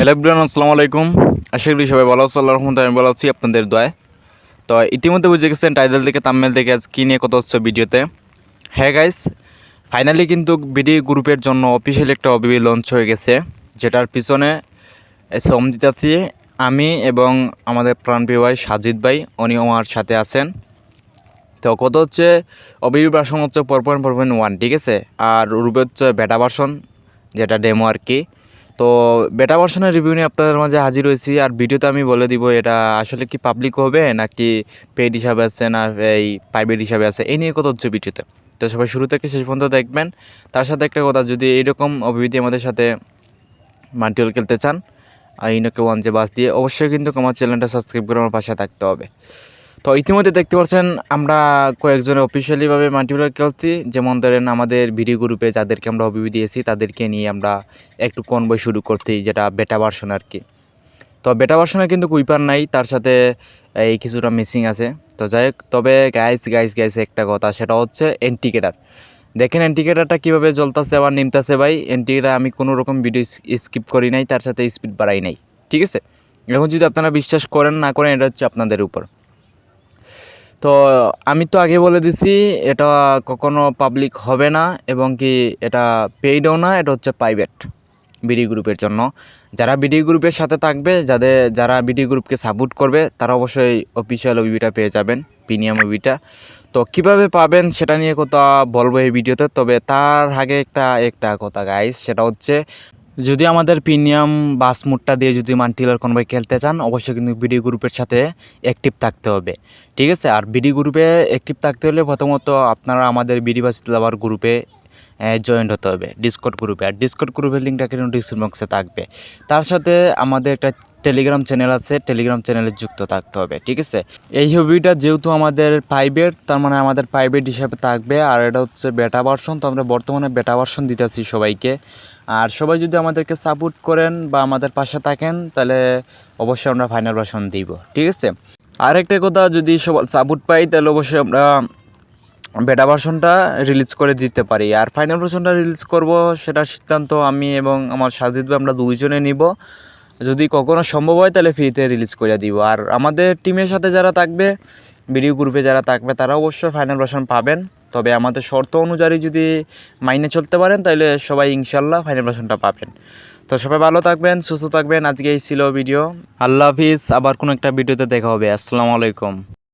Hello everyone, আসসালামু আলাইকুম। আশা করি সবাই ভালো আছো, আল্লাহর রহমতে আমি ভালো আছি আপনাদের দোয়ায়। তো ইতিমধ্যে বুঝে গেছেন টাইটেল থেকে থাম্বনেল থেকে আজ কী নিয়ে কথা হচ্ছে ভিডিওতে। হ্যাঁ গাইস, ফাইনালি কিন্তু বিডি গ্রুপের জন্য অফিসিয়ালি একটা ওবিবি লঞ্চ হয়ে গেছে, যেটার পিছনে শ্রম দিতেছি আমি এবং আমাদের প্রাণপ্রিয় ভাই সাজিদ ভাই, উনি আমার সাথে আছেন। তো কত হচ্ছে ওবিবি ভার্সন হচ্ছে 4.4.1, ঠিক আছে। আর রুবে হচ্ছে বেটা ভার্সন, যেটা ডেমো আর কি। তো বেটা ভার্সনের রিভিউ নিয়ে আপনাদের মাঝে হাজির হয়েছি। আর ভিডিওতে আমি বলে দিব এটা আসলে কি পাবলিক হবে নাকি পেইড হিসাবে আছে না এই প্রাইভেট হিসাবে আছে, এই নিয়ে কথা হচ্ছে ভিডিওতে। তো সবাই শুরু থেকে শেষ পর্যন্ত দেখবেন। তার সাথে একটা কথা, যদি এইরকম অভিবৃদ্ধি আমাদের সাথে মাল্টিপল খেলতে চান আর ইনোকে ওয়ান যে বাস দিয়ে, অবশ্যই কিন্তু আমার চ্যানেলটা সাবস্ক্রাইব করে আমার পাশে থাকতে হবে। তো ইতিমধ্যে দেখতে পাচ্ছেন আমরা কয়েকজন অফিসিয়ালিভাবে মাল্টিপ্লেয়ার খেলছি। যেমন ধরেন আমাদের ভিডিও গ্রুপে যাদেরকে আমরা ওবিবি দিয়েছি তাদেরকে নিয়ে আমরা একটু কনভয় শুরু করছি, যেটা বেটা ভার্সন আর কি। তো বেটা ভার্সনে কিন্তু কুইপার নাই, তার সাথে এই কিছুটা মিসিং আছে। তো যাই হোক, তবে গাইস একটা কথা, সেটা হচ্ছে এন্টিকেটার। দেখেন এন্টিকেটারটা কীভাবে জ্বলতেছে আবার নিমতেছে ভাই। এন্টিকেটার আমি কোনো রকম ভিডিও স্কিপ করি নাই, তার সাথে স্পিড বাড়াই নাই, ঠিক আছে। এখন যদি আপনারা বিশ্বাস করেন না করেন, এটা হচ্ছে আপনাদের উপর। তো আমি তো আগে বলে দিছি এটা কখনো পাবলিক হবে না, এবং কি এটা পেইডও না, এটা হচ্ছে প্রাইভেট বিডি গ্রুপের জন্য। যারা বিডি গ্রুপের সাথে থাকবে, যারা বিডি গ্রুপকে সাপোর্ট করবে, তারা অবশ্যই অফিসিয়াল ওবিবিটা পেয়ে যাবেন, প্রিমিয়াম ওবিবিটা। তো কীভাবে পাবেন সেটা নিয়ে কথা বলবো এই ভিডিওতে। তবে তার আগে একটা কথা গাইস, সেটা হচ্ছে যদি আমাদের প্রিমিয়াম বাস মোডটা দিয়ে যদি মাল্টিপ্লেয়ার কোনোভাবে খেলতে চান, অবশ্যই কিন্তু বিডি গ্রুপের সাথে অ্যাক্টিভ থাকতে হবে, ঠিক আছে। আর বিডি গ্রুপে অ্যাক্টিভ থাকতে হলে প্রথমত আপনারা আমাদের বিডি বাস লাভার গ্রুপে জয়েন্ট হতে হবে, ডিসকর্ড গ্রুপে। আর ডিসকর্ড গ্রুপের লিঙ্কটা কিন্তু ডিসক্রিপশন বক্সে থাকবে। তার সাথে আমাদের একটা টেলিগ্রাম চ্যানেল আছে, টেলিগ্রাম চ্যানেলে যুক্ত থাকতে হবে, ঠিক আছে। এই হবিটা যেহেতু আমাদের প্রাইভেট, তার মানে আমাদের প্রাইভেট হিসাবে থাকবে। আর এটা হচ্ছে বেটা ভার্সন, তো আমরা বর্তমানে বেটা ভার্সন দিতেছি সবাইকে। আর সবাই যদি আমাদেরকে সাপোর্ট করেন বা আমাদের পাশে থাকেন, তাহলে অবশ্যই আমরা ফাইনাল ভার্সন দিব, ঠিক আছে। আর একটা কথা, যদি সবাই সাপোর্ট পাই তাহলে অবশ্যই আমরা বেটা ভার্সনটা রিলিজ করে দিতে পারি। আর ফাইনাল ভার্সনটা রিলিজ করব, সেটার সিদ্ধান্ত আমি এবং আমার সাজিদ ভাই আমরা দুইজনে নিব। যদি কখনো সম্ভব হয় তাহলে ফ্রিতে রিলিজ করে দিব। আর আমাদের টিমের সাথে যারা থাকবে, ভিডিও গ্রুপে যারা থাকবে, তারা অবশ্যই ফাইনাল ভার্সন পাবেন। তবে আমাদের শর্ত অনুযায়ী যদি মাইনে চলতে পারেন, তাহলে সবাই ইনশাল্লাহ ফাইনাল ভার্সনটা পাবেন। তো সবাই ভালো থাকবেন, সুস্থ থাকবেন। আজকে এই ছিল ভিডিও। আল্লাহ হাফিজ, আবার কোনো একটা ভিডিওতে দেখা হবে। আসসালামু আলাইকুম।